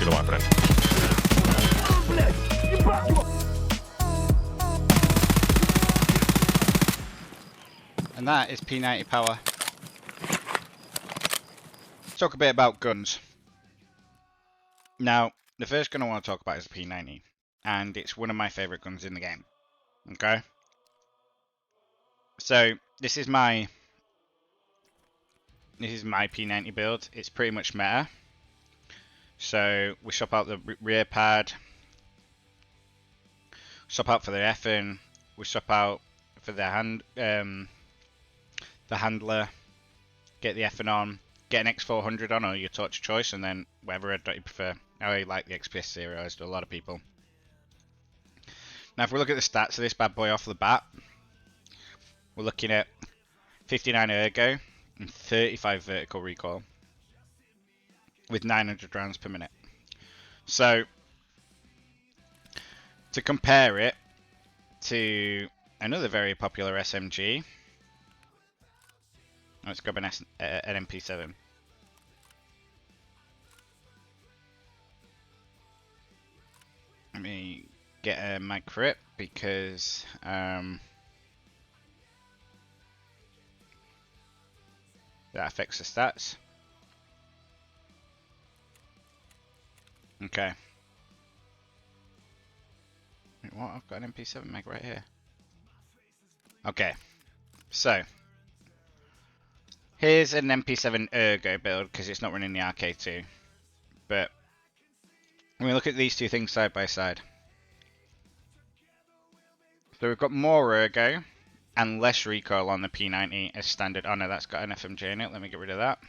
the weapon. And that is P90 power. Let's talk a bit about guns. Now, the first gun I want to talk about is the P90. And it's one of my favourite guns in the game. Okay? So, this is my P90 build. It's pretty much meta. So, we swap out the rear pad. Swap out for the effing. We swap out for the handler. Get the effing on. Get an X400 on, or your torch choice, and then whatever red dot you prefer. I like the XPS 0, as do a lot of people. Now, if we look at the stats of this bad boy off the bat, we're looking at 59 ergo and 35 vertical recoil with 900 rounds per minute. So, to compare it to another very popular SMG, let's grab an MP7. Let me get a mag for it because that affects the stats. Okay. Wait, what? I've got an MP7 mag right here. Okay. So, here's an MP7 Ergo build because it's not running the RK2. But when we look at these two things side by side. So we've got more Ergo and less recoil on the P90 as standard. Oh no, that's got an FMJ in it. Let me get rid of that.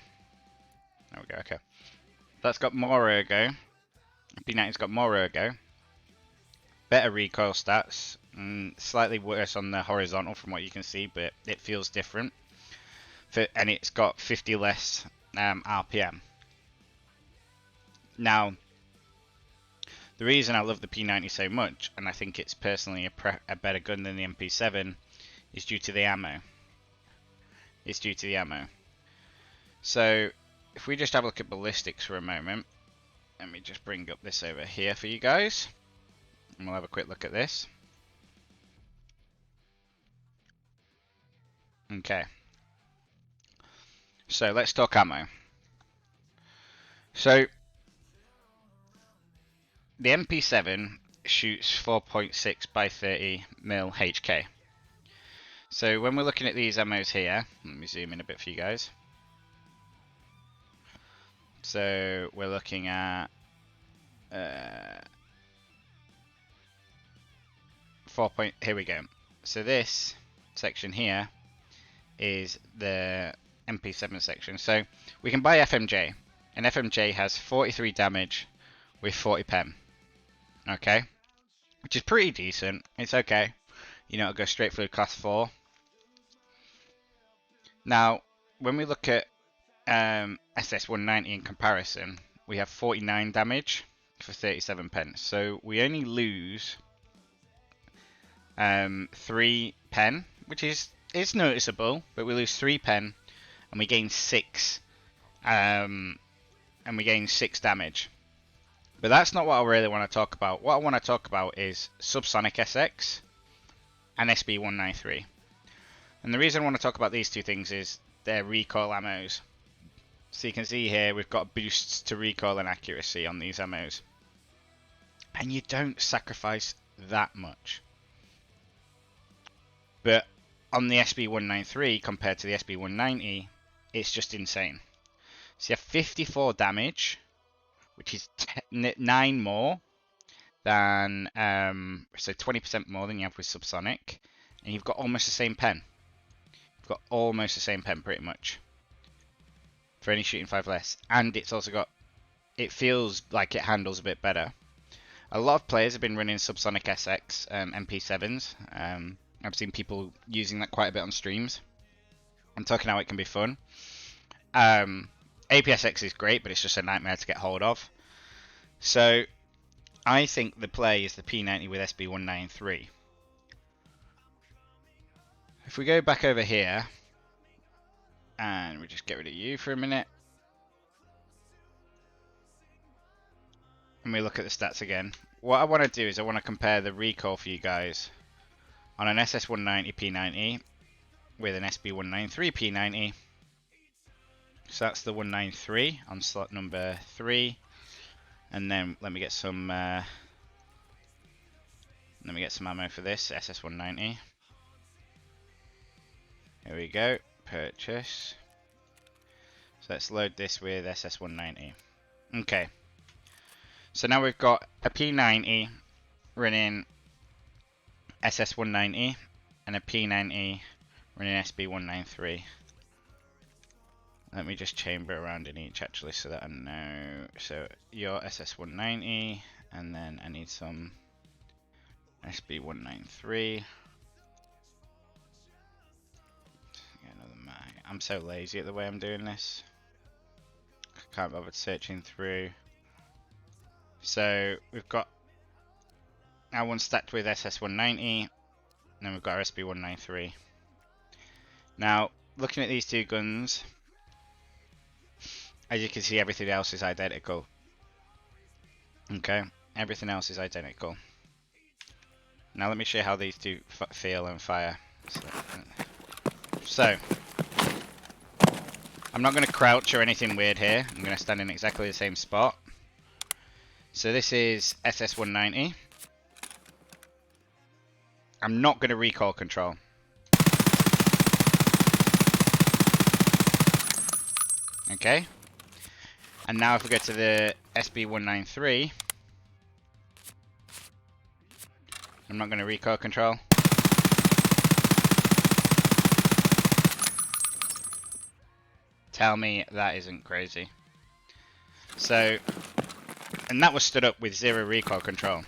There we go, okay. That's got more Ergo. P90's got more Ergo. Better recoil stats. Slightly worse on the horizontal from what you can see, but it feels different. And it's got 50 less RPM. Now, the reason I love the P90 so much, and I think it's personally a better gun than the MP7, is due to the ammo. It's due to the ammo. So, if we just have a look at ballistics for a moment, let me just bring up this over here for you guys, and we'll have a quick look at this. Okay. So, let's talk ammo. So, the MP7 shoots 4.6 by 30 mil HK. So when we're looking at these ammos here, let me zoom in a bit for you guys. So we're looking at 4. Here we go. So this section here is the MP7 section. So we can buy FMJ, and FMJ has 43 damage with 40 pen. Okay, which is pretty decent. It's okay. You know, it'll go straight through class 4. Now, when we look at SS190 in comparison, we have 49 damage for 37 pence. So we only lose 3 pen, which is noticeable, but we lose 3 pen, and we gain 6 damage. But that's not what I really want to talk about. What I want to talk about is subsonic SX and SB193. And the reason I want to talk about these two things is their recoil ammos. So you can see here we've got boosts to recoil and accuracy on these ammos. And you don't sacrifice that much. But on the SB193 compared to the SB190, it's just insane. So you have 54 damage, which is 9 more than, so 20% more than you have with subsonic. And you've got almost the same pen. You've got almost the same pen pretty much. For only shooting 5 less. And it's also got, it feels like it handles a bit better. A lot of players have been running subsonic SX MP7s. I've seen people using that quite a bit on streams. I'm talking how it can be fun. APSX is great, but it's just a nightmare to get hold of. So, I think the play is the P90 with SB193. If we go back over here, and we just get rid of you for a minute. and we look at the stats again. What I want to do is I want to compare the recoil for you guys on an SS190 P90 with an SB193 P90. So that's the 193 on slot number 3. And then let me get some ammo for this SS190. Here we go. Purchase. So let's load this with SS190. Okay. So now we've got a P90 running SS190 and a P90 running SB193. Let me just chamber around in each actually so that I know. So your SS190 and then I need some SB193. Get another mag. I'm so lazy at the way I'm doing this. I can't bother searching through. So we've got our one stacked with SS190, and then we've got our SB193. Now, looking at these two guns, as you can see, everything else is identical. Okay, everything else is identical. Now let me show you how these two feel and fire. So I'm not going to crouch or anything weird here. I'm going to stand in exactly the same spot. So this is SS190. I'm not going to recoil control. Okay. And now if we go to the SB193, I'm not going to recoil control. Tell me that isn't crazy. So, and that was stood up with 0 recoil control.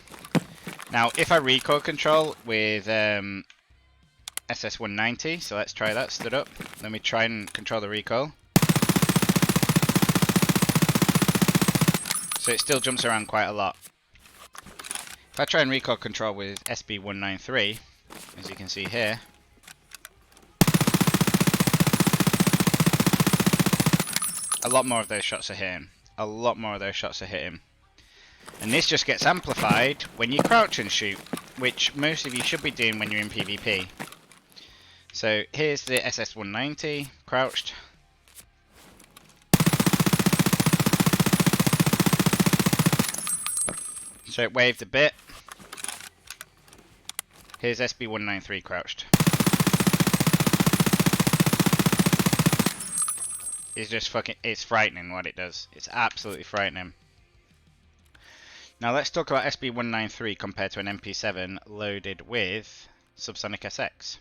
Now, if I recoil control with SS190, so let's try that, stood up. Let me try and control the recoil. So it still jumps around quite a lot. If I try and recoil control with SB193, as you can see here, a lot more of those shots are hitting. A lot more of those shots are hitting. And this just gets amplified when you crouch and shoot, which most of you should be doing when you're in PvP. So here's the SS190 crouched. So it waved a bit. Here's SB193 crouched. It's just fucking, it's frightening what it does. It's absolutely frightening. Now let's talk about SB193 compared to an MP7 loaded with subsonic SX.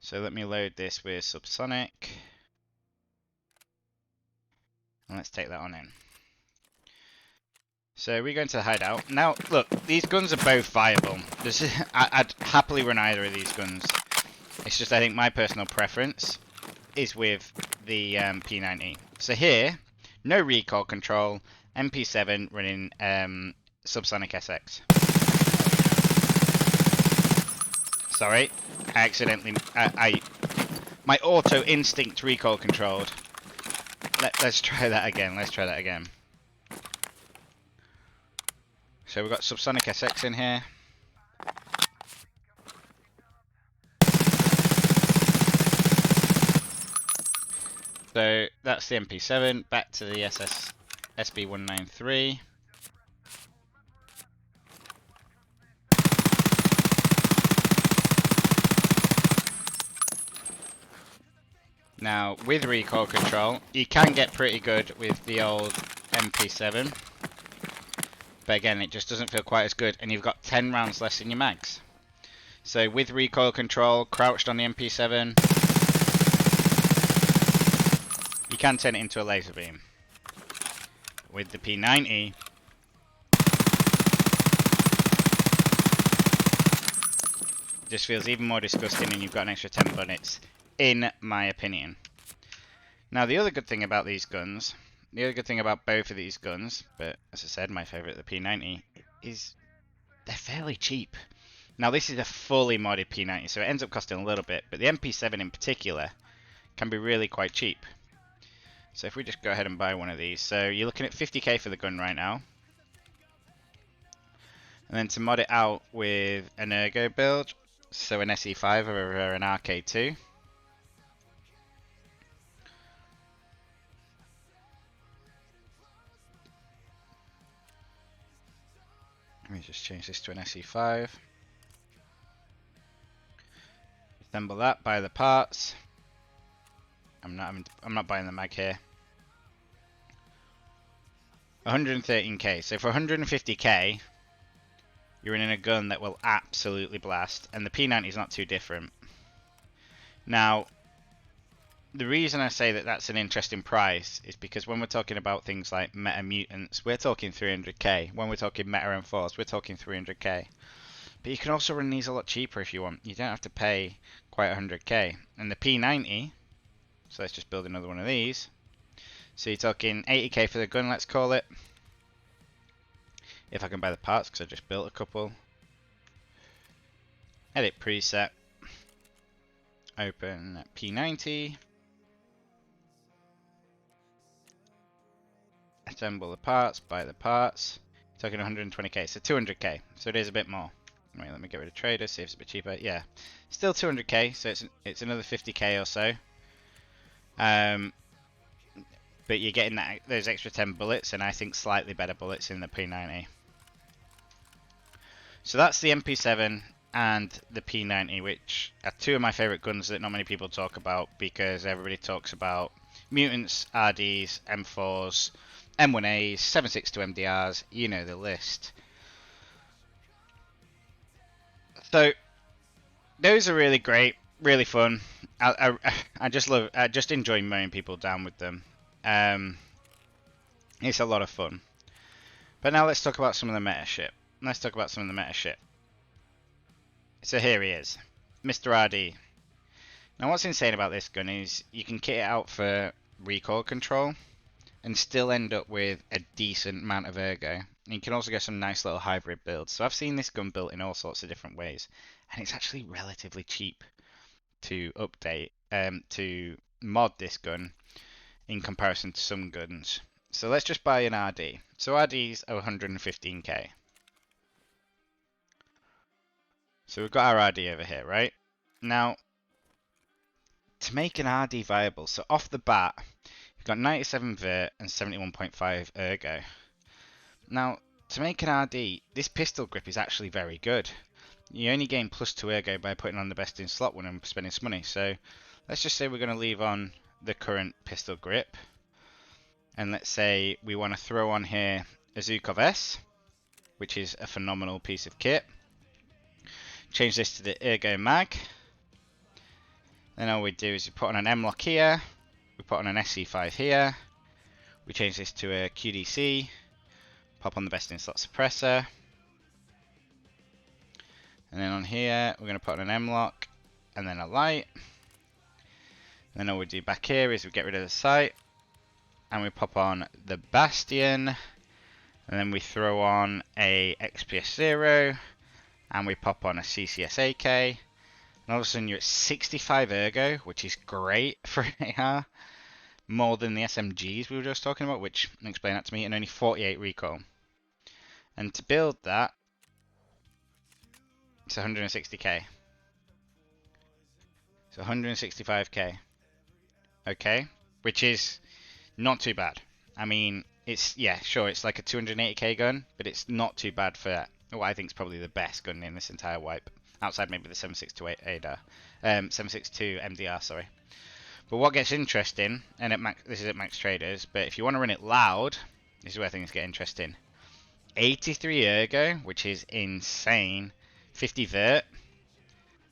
So let me load this with subsonic. And let's take that on in. So we go into the hideout. Now, look, these guns are both viable. I'd happily run either of these guns. It's just I think my personal preference is with the P90. So here, no recoil control, MP7 running subsonic SX. Sorry, I accidentally, my auto instinct recoil controlled. Let's try that again. Let's try that again. So we've got subsonic SX in here. So that's the MP7. Back to the SB193. Now with recoil control, you can get pretty good with the old MP7. But again, it just doesn't feel quite as good, and you've got 10 rounds less in your mags. So with recoil control, crouched on the MP7, you can turn it into a laser beam. With the P90, it just feels even more disgusting, and you've got an extra 10 bullets, in my opinion. Now the other good thing about these guns, the other good thing about both of these guns, but as I said, my favourite, the P90, is they're fairly cheap. Now this is a fully modded P90, so it ends up costing a little bit, but the MP7 in particular can be really quite cheap. So if we just go ahead and buy one of these, so you're looking at 50k for the gun right now. And then to mod it out with an ergo build, so an SE5 or an RK2. Let me just change this to an SE5. Assemble that, buy the parts. I'm not buying the mag here. 113k. So for 150k, you're in a gun that will absolutely blast, and the P90 is not too different. Now, the reason I say that that's an interesting price is because when we're talking about things like meta mutants, we're talking 300k. When we're talking meta enforced, we're talking 300k. But you can also run these a lot cheaper if you want. You don't have to pay quite 100k. And the P90, so let's just build another one of these. So you're talking 80k for the gun, let's call it. If I can buy the parts, because I just built a couple. Edit preset. Open P90. Assemble the parts, buy the parts. You're talking 120k, so 200k. So it is a bit more. Wait, let me get rid of trader, see if it's a bit cheaper. Yeah, still 200k, so it's another 50k or so. But you're getting those extra 10 bullets, and I think slightly better bullets in the P90. So that's the MP7 and the P90, which are two of my favourite guns that not many people talk about, because everybody talks about mutants, RDs, M4s, M1As, 7.62 MDRs, you know the list. So those are really great, really fun. I just enjoy mowing people down with them. It's a lot of fun. But now let's talk about some of the meta shit. So here he is, Mr. RD. Now what's insane about this gun is you can kit it out for recoil control and still end up with a decent amount of ergo. And you can also get some nice little hybrid builds. So I've seen this gun built in all sorts of different ways, and it's actually relatively cheap to update, to mod this gun in comparison to some guns. So let's just buy an RD. So RDs are 115k. So we've got our RD over here, right? Now, to make an RD viable, so off the bat, you've got 97 vert and 71.5 ergo. Now, to make an RD, this pistol grip is actually very good. You only gain +2 ergo by putting on the best in slot one and spending some money. So let's just say we're going to leave on the current pistol grip. And let's say we want to throw on here a Zukov S, which is a phenomenal piece of kit. Change this to the ergo mag. Then all we do is we put on an M-lock here. We put on an SC5 here. We change this to a QDC. Pop on the best in slot suppressor. And then on here, we're going to put on an M-lock and then a light. And then all we do back here is we get rid of the sight. And we pop on the Bastion. And then we throw on a XPS0. And we pop on a CCS AK. And all of a sudden you're at 65 ergo, which is great for an AR. More than the SMGs we were just talking about, which, explain that to me, and only 48 recoil. And to build that, it's 160k. So 165k. Okay, which is not too bad. I mean, it's, yeah, sure, it's like a 280k gun, but it's not too bad for what I think is probably the best gun in this entire wipe. Outside maybe the 7.62 ADA. 7.62 MDR, sorry. But what gets interesting, and this is at Max Traders, but if you want to run it loud, this is where things get interesting. 83 ergo, which is insane. 50 vert,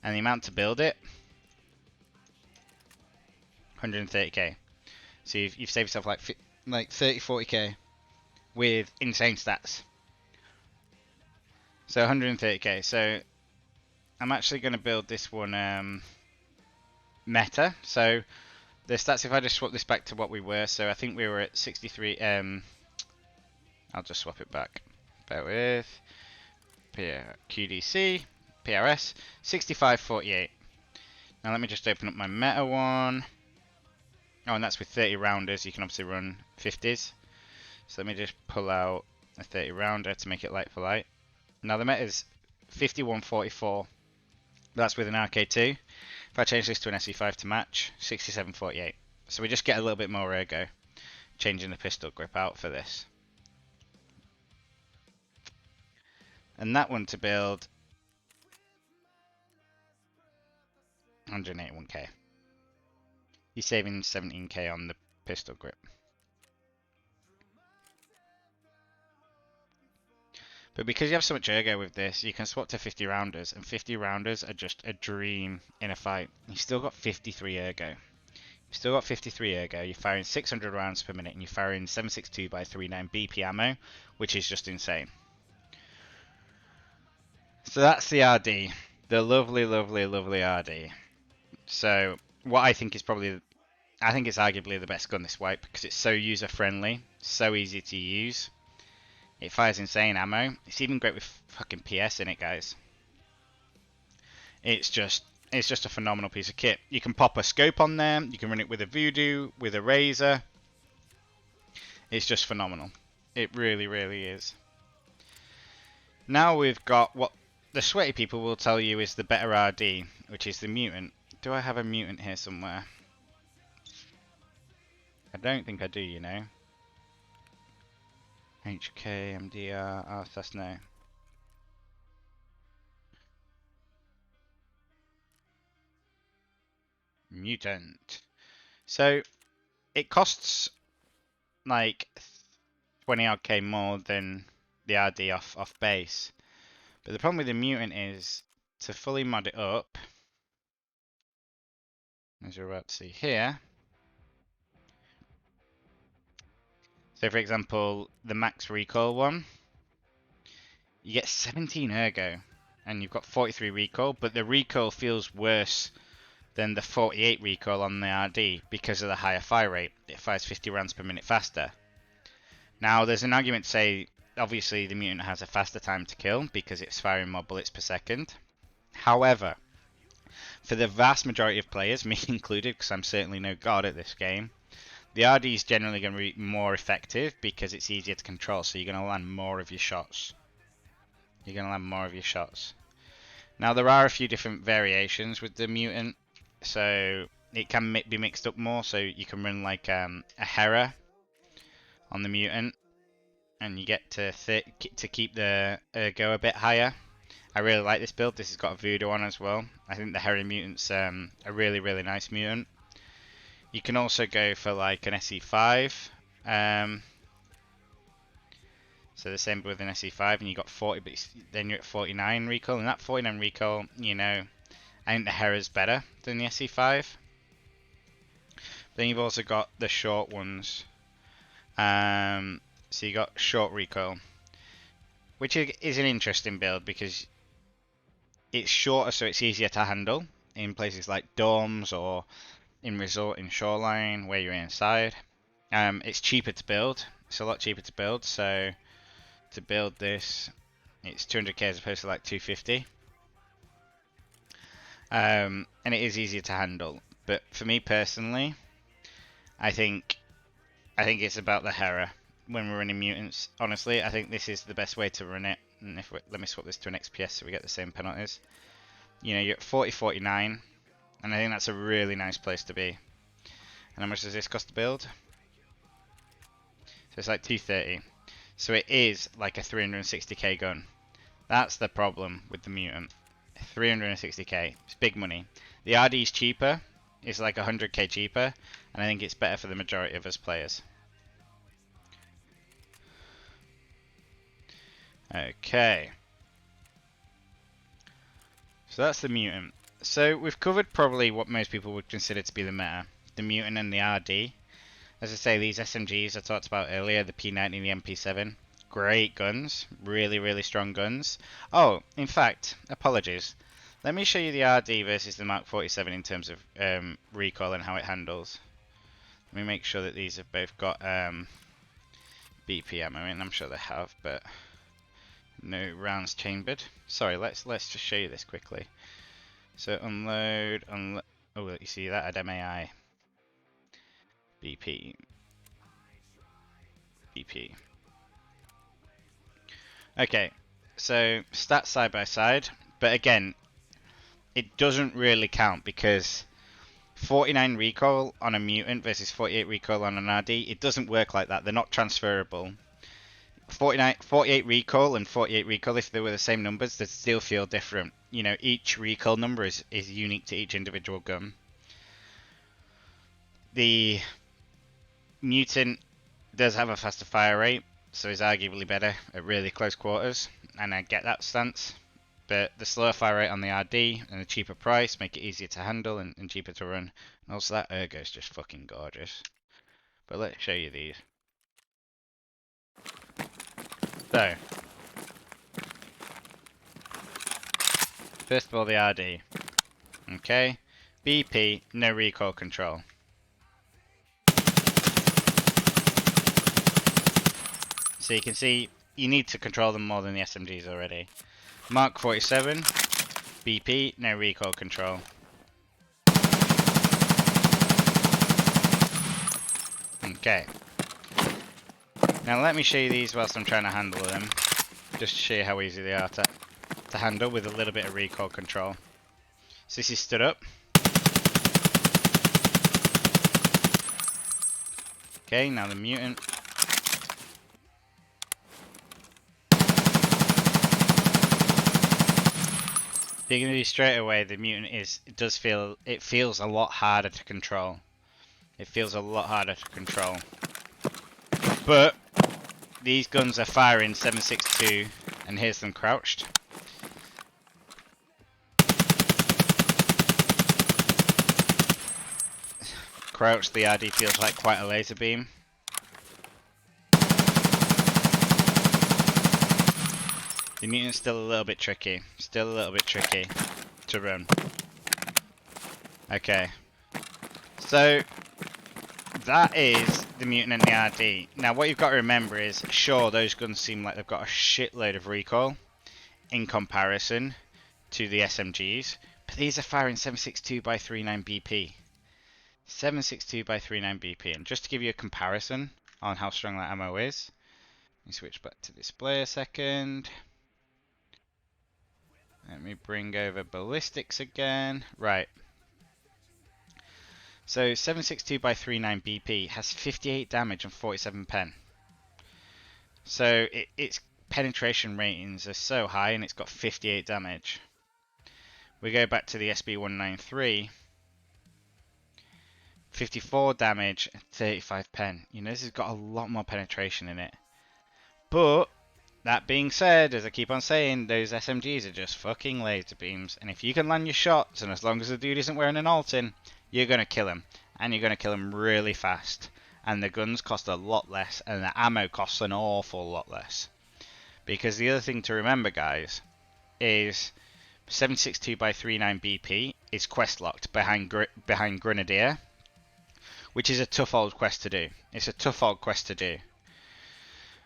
and the amount to build it, 130k. So you've saved yourself like 30, 40k with insane stats. So 130k. So I'm actually going to build this one meta. So the stats, if I just swap this back to what we were, so I think we were at 63. I'll just swap it back. Bear with. QDC, PRS, 65.48. Now let me just open up my meta one. Oh, and that's with 30 rounders. You can obviously run 50s. So let me just pull out a 30 rounder to make it light for light. Now the meta is 51.44. That's with an RK2. If I change this to an SE5 to match, 67.48. So we just get a little bit more ergo, changing the pistol grip out for this. And that one to build 181k. You're saving 17k on the pistol grip. But because you have so much ergo with this, you can swap to 50 rounders, and 50 rounders are just a dream in a fight. You've still got 53 ergo. You've still got 53 ergo, you're firing 600 rounds per minute, and you're firing 7.62 by 39 BP ammo, which is just insane. So that's the RD. The lovely, lovely, lovely RD. So what I think is probably, I think it's arguably the best gun this wipe, because it's so user-friendly, so easy to use. It fires insane ammo. It's even great with fucking PS in it, guys. It's just a phenomenal piece of kit. You can pop a scope on there. You can run it with a Voodoo, with a Razor. It's just phenomenal. It really, really is. Now we've got what the sweaty people will tell you is the better RD, which is the mutant. Do I have a mutant here somewhere? I don't think I do, you know. HK, MDR, RSS, no. Mutant. So, it costs like 20 odd K more than the RD off base. But the problem with the mutant is to fully mod it up, as you're about to see here. So for example, the max recoil one, you get 17 ergo and you've got 43 recoil, but the recoil feels worse than the 48 recoil on the RD because of the higher fire rate. It fires 50 rounds per minute faster. Now there's an argument to say obviously the mutant has a faster time to kill because it's firing more bullets per second. However, for the vast majority of players, me included, because I'm certainly no god at this game, the RD is generally going to be more effective because it's easier to control, so you're going to land more of your shots. You're going to land more of your shots. Now there are a few different variations with the mutant, so it can be mixed up more, so you can run like a Hera on the mutant, and you get to keep the ergo a bit higher. I really like this build. This has got a Voodoo on as well. I think the Hera mutant's a really, really nice mutant. You can also go for like an SE5. So the same with an SE5, and you got 40, but then you're at 49 recoil. And that 49 recoil, you know, I think the Hera's better than the SE5. Then you've also got the short ones. So you got short recoil, which is an interesting build because it's shorter, so it's easier to handle in places like dorms or in resort in shoreline where you're inside. It's cheaper to build. It's a lot cheaper to build. So to build this, it's 200k as opposed to like 250. And it is easier to handle. But for me personally, I think it's about the Hera when we're running mutants. Honestly, I think this is the best way to run it. And let me swap this to an XPS so we get the same penalties. You know, you're at 40-49, and I think that's a really nice place to be. And how much does this cost to build? So it's like 230. So it is like a 360k gun. That's the problem with the mutant. 360k. It's big money. The RD is cheaper. It's like 100k cheaper, and I think it's better for the majority of us players. Okay. So that's the mutant. So we've covered probably what most people would consider to be the meta. The mutant and the RD. As I say, these SMGs I talked about earlier, the P90 the MP7. Great guns. Really, really strong guns. Oh, in fact, apologies. Let me show you the RD versus the Mark 47 in terms of recoil and how it handles. Let me make sure that these have both got BP ammo in. I'm sure they have, but no rounds chambered. Sorry, let's just show you this quickly. So unload. Oh, you see that at MAI. BP. BP. Okay, So stats side by side, but again, it doesn't really count because 49 recoil on a mutant versus 48 recoil on an RD, it doesn't work like that. They're not transferable. 48 recoil and 48 recoil, if they were the same numbers, they'd still feel different. You know, each recoil number is unique to each individual gun. The mutant does have a faster fire rate, so is arguably better at really close quarters, and I get that stance. But the slower fire rate on the RD and the cheaper price make it easier to handle and cheaper to run. And also that ergo is just fucking gorgeous. But let's show you these. So, first of all, the RD. Okay, BP, no recoil control. So you can see you need to control them more than the SMGs already. Mark 47, BP, no recoil control. Okay. Now let me show you these whilst I'm trying to handle them, just to show you how easy they are to handle with a little bit of recoil control. So this is stood up. Okay, now the mutant. You're going to be straight away, the mutant it feels a lot harder to control. It feels a lot harder to control. But these guns are firing 7.62, and here's them crouched. Crouched, the RD feels like quite a laser beam. The mutant's still a little bit tricky. Still a little bit tricky to run. Okay. So that is the mutant and the RD. Now what you've got to remember is, sure, those guns seem like they've got a shitload of recoil in comparison to the SMGs, but these are firing 7.62 by 39 BP. 7.62 by 39 BP, and just to give you a comparison on how strong that ammo is, let me switch back to display a second. Let me bring over ballistics again. Right. So 7.62 by 39 BP has 58 damage and 47 pen. So its penetration ratings are so high, and it's got 58 damage. We go back to the SB193. 54 damage, 35 pen. You know, this has got a lot more penetration in it. But, that being said, as I keep on saying, those SMGs are just fucking laser beams. And if you can land your shots, and as long as the dude isn't wearing an alt-in, you're going to kill him. And you're going to kill him really fast. And the guns cost a lot less, and the ammo costs an awful lot less. Because the other thing to remember, guys, is 7.62 by 39 BP is quest locked behind Grenadier, which is a tough old quest to do. It's a tough old quest to do.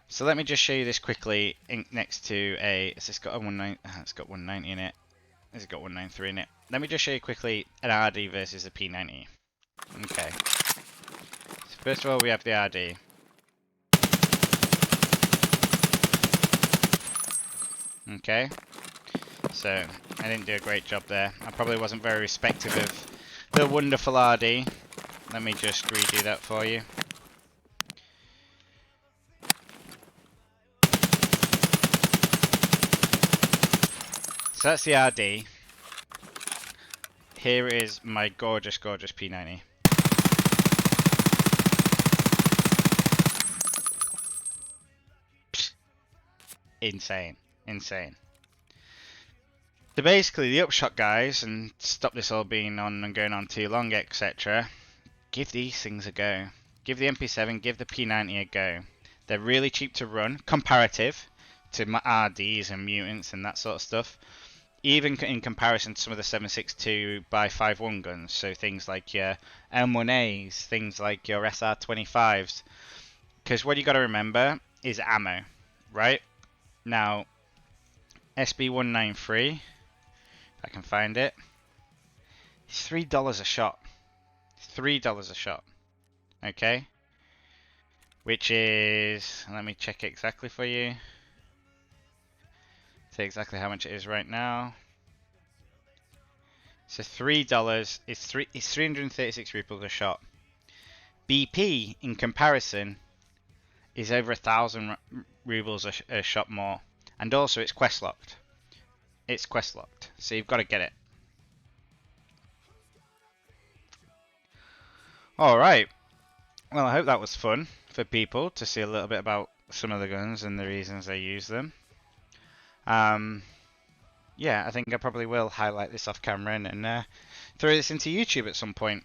So let me just show you this quickly next to a... Has this got a 190? It's got 190 in it. Has it got 193 in it? Let me just show you quickly an RD versus a P90. Okay. So first of all, we have the RD. Okay. So, I didn't do a great job there. I probably wasn't very respectful of the wonderful RD. Let me just redo that for you. So that's the RD. Here is my gorgeous, gorgeous P90. Psst. Insane. Insane. So basically, the upshot, guys, and stop this all being on and going on too long, etc. Give these things a go. Give the MP7, give the P90 a go. They're really cheap to run, comparative to RDs and mutants and that sort of stuff. Even in comparison to some of the 7.62 by 5.1 guns, so things like your M1As, things like your SR25s. Because what you got to remember is ammo, right? Now, SB193, if I can find it, it's $3 a shot. $3 a shot. Okay? Which is, let me check it exactly for you. Say exactly how much it is right now. So $3 is 336 rubles a shot. BP in comparison is over 1,000 rubles a shot more, and also it's quest locked. It's quest locked, so you've got to get it. All right. Well, I hope that was fun for people to see a little bit about some of the guns and the reasons they use them. Yeah, I think I probably will highlight this off camera and throw this into YouTube at some point.